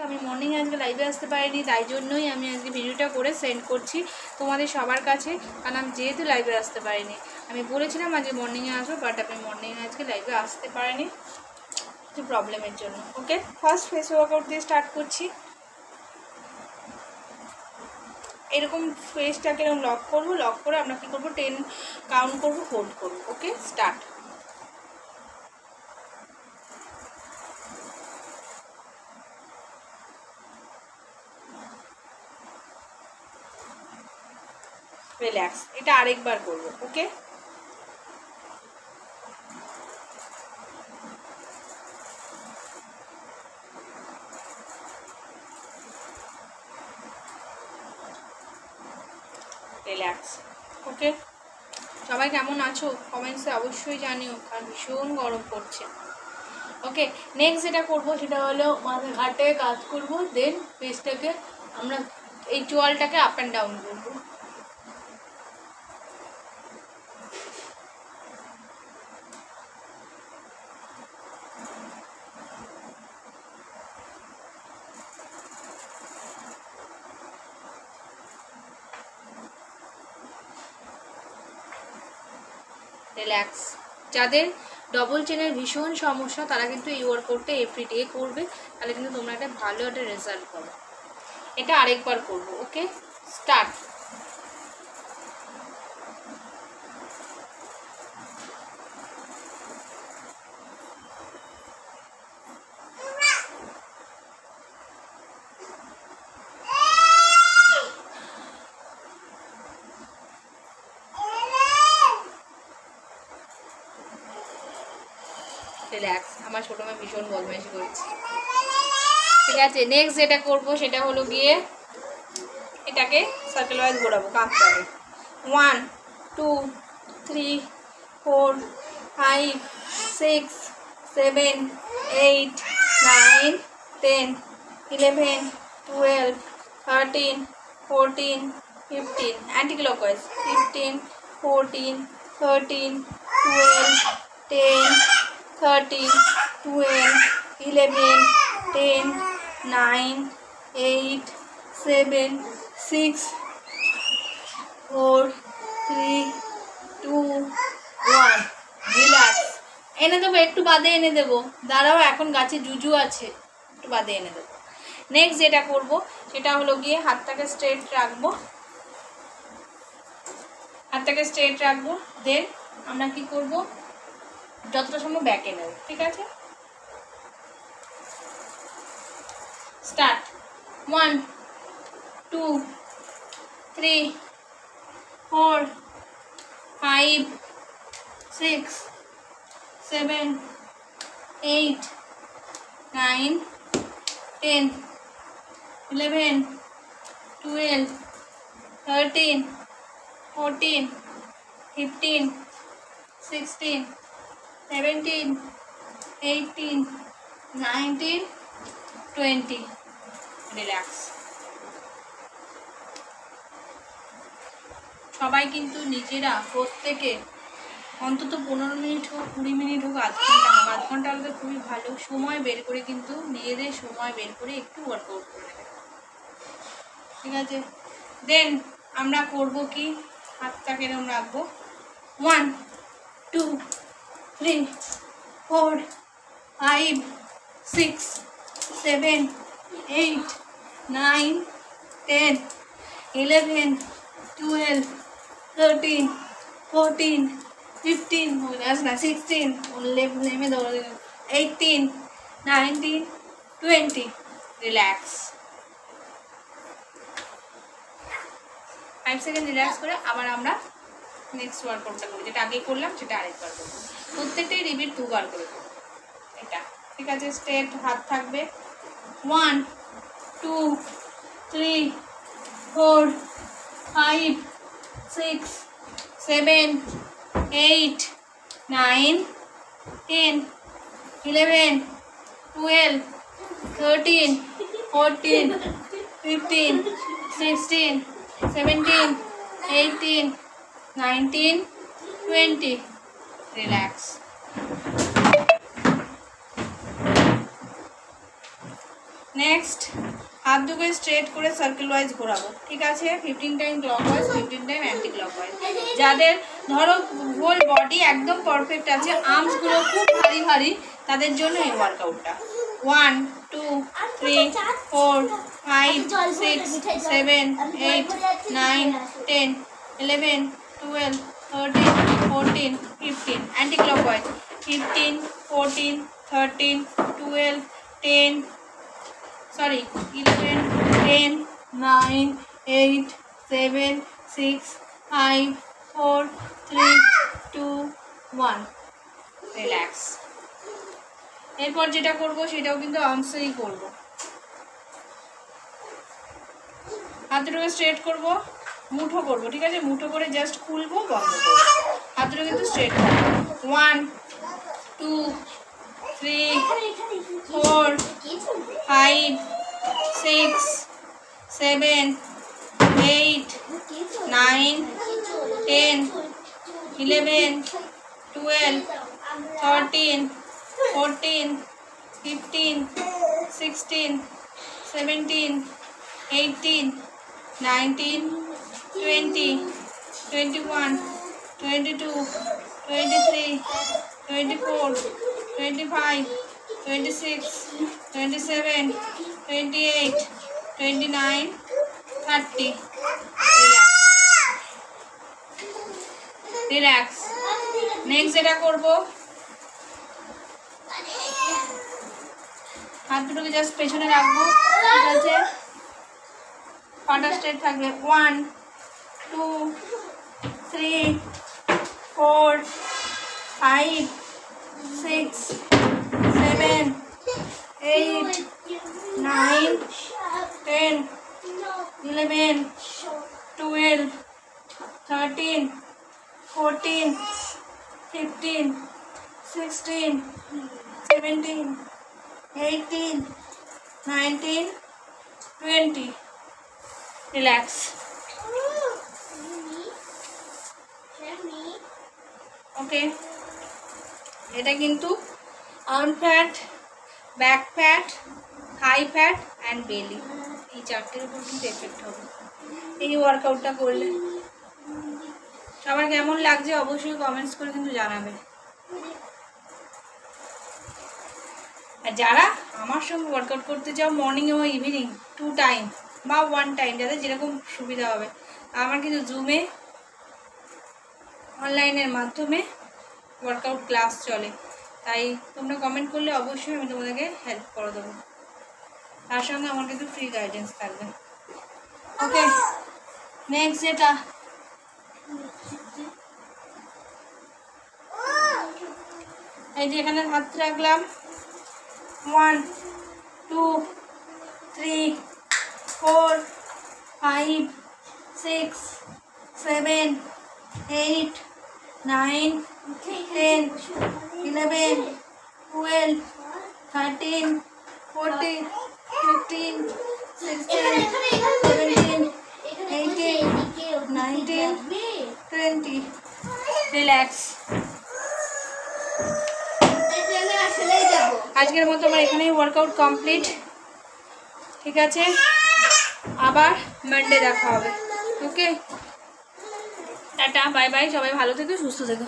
আমি মর্নিং আজকে লাইভে আসতে পারিনি, তাই জন্যই আমি আজকে ভিডিওটা করে সেন্ড করছি তোমাদের সবার কাছে, কারণ আমি যেহেতু লাইভে আসতে পারিনি। আমি বলেছিলাম আজকে মর্নিংয়ে আসবো, বাট আমি মর্নিংয়ে আজকে লাইভে আসতে পারিনি কিছু প্রবলেমের জন্য। ওকে, ফার্স্ট ফেস ওয়ার্কআউট দিয়ে স্টার্ট করছি। এরকম ফেসটাকে এরকম লক করবো, লক করে আমরা কী করবো 10 কাউন্ট করবো, হোল্ড করবো। ওকে, স্টার্ট। রিল্যাক্স। এটা আরেকবার করবো। ওকে, রিল্যাক্স। ওকে, সবাই কেমন আছো কমেন্টসে অবশ্যই জানিও, কারণ ভীষণ গরম পড়ছে। ওকে, নেক্সট যেটা করবো সেটা হলো মাথায় ঘাটে কাজ করবো, দেন ফেসটাকে আমরা এই চোয়ালটাকে আপ অ্যান্ড ডাউন করবো। রিল্যাক্স। যাদের ডবল চেনের ভীষণ সমস্যা তারা কিন্তু এই ওয়ার্কআউটটা এভরিডে করবে, তাহলে কিন্তু তোমরা একটা ভালো একটা রেজাল্ট পাবে। এটা আরেকবার করবো। ওকে, স্টার্ট। রিল্যাক্স। আমার ছোটো মেয়ে ভীষণ বদমাইশি করছে। ঠিক আছে, নেক্সট যেটা করবো সেটা হলো গিয়ে এটাকে সার্কেল ওয়াইজ ঘোরাবো কাঁপতে হবে। 1 2 3 4 5 6 7 8 9 10 11 12 13 14 15 অ্যান্টি ক্লকওয়াইজ 15 14 13 12 10 13 12 11 10 9 8 7 6 4 3 2 1 রিল্যাক্স। এনে দেবো, একটু বাদে এনে দেবো, দাঁড়াও, এখন গাছে জুজু আছে, একটু বাদে এনে দেবো। নেক্সট যেটা করবো সেটা হলো গিয়ে হাতটাকে স্ট্রেট রাখবো, হাতটাকে স্ট্রেট রাখবো, দেন আমরা কি করব যতটা সম্ভব ব্যাকে নেব। ঠিক আছে, স্টার্ট। 1 2 3 4 5 6 7 8 9 10 11 12 13 14 15 16 17 18 19 20 রিল্যাক্স। সবাই কিন্তু নিজেরা প্রত্যেকে অন্তত 15 মিনিট হোক 20 মিনিট হোক আধ ঘন্টা হলে খুবই ভালো সময় বের করে, কিন্তু নিজেদের সময় বের করে একটু ওয়ার্কআউট করে নেবে। ঠিক আছে, দেন আমরা করব কি হাতটাকে এরকম রাখবো। 1 2 3 4 5 6 7 8 9 10 11 12 13 14 15 16 18 19 20 রিল্যাক্স। 5 সেকেন্ড রিল্যাক্স করে আবার আমরা নেক্সট ওয়ার্কআউটটা করি, যেটা আগে করলাম সেটা আরেকবার করবো। প্রত্যেকটাই রিপিট 2 বার করে করবো এটা। ঠিক আছে, স্ট্রেট হাত থাকবে। 1 2 3 4 5 6 7 8 9 10 11 12 13 14 15 16 17 18 19 20 নেক্সট হাত দুটো স্ট্রেট করে সার্কেল ওয়াইজ ঘোরাবো, ঠিক আছে? 15 time clock wise, 15 time anti clock wise. যাদের ধরো হোল বডি একদম পারফেক্ট আছে, আর্মসগুলো খুব ভারী ভারী, তাদের জন্য এই ওয়ার্কআউটটা। 1 2 3 4 5 6 7 8 9 10 11 12 13 14 15 অ্যান্টি ক্লক ওয়াইজ। 15 14 13 12 10 11 10 9 8 7 6 5 4 3 2 1 রিল্যাক্স। এরপর যেটা করবো সেটাও কিন্তু আর্মসেই করবো। হাত দুটোকে স্ট্রেট করবো, মুঠো করবো, ঠিক আছে? মুঠো করে জাস্ট খুলবো, বন্ধ করবো, হাত দুটো কিন্তু স্ট্রেট করবো। 1 2 3 4 5 6 7 8 9 10 11 12 13 14 15 16 17 18 19 20 21 22 23 24 25 26 27 28 29 30 রিল্যাক্স। নেক্সট যেটা করবো, হাত দুটোকে জাস্ট পেছনে রাখবো, ঠিক আছে? পাটা স্ট্রেট থাকবে। 1 2 3 4 5 6 7 8 9 10 11 12 13 14 15 16 17 18 19 20 রিল্যাক্স। ওকে, এটা কিন্তু arm fat, back fat, Thai fat and বেলি, এই চারটের উপর কিন্তু এফেক্ট হবে এই ওয়ার্কআউটটা করলে। সবার কেমন লাগছে অবশ্যই কমেন্টস করে কিন্তু জানাবে। আর যারা আমার সঙ্গে ওয়ার্কআউট করতে চাও মর্নিং এবং ইভিনিং 2 টাইম বা 1 টাইম, যাদের যেরকম সুবিধা হবে, আমার কিন্তু জুমে অনলাইনের মাধ্যমে ওয়ার্কআউট ক্লাস চলে, তাই তোমরা কমেন্ট করলে অবশ্যই আমি তোমাদেরকে হেল্প করে দেবো। তার সঙ্গে আমার কিন্তু ফ্রি গাইডেন্স থাকবে। ওকে, নেক্সট যেটা এই যে এখানে হাত রাখলাম, 1 2 3 4 5 6 7 8 9 10 11 12 13 14 15 16 17 18 19 20 রিল্যাক্স। আজকের মতো আমার এখানেই ওয়ার্কআউট কমপ্লিট, ঠিক আছে? আবার মানডে দেখা হবে। ওকে, টাটা, বাই বাই, সবাই ভালো থেকো, সুস্থ থেকো।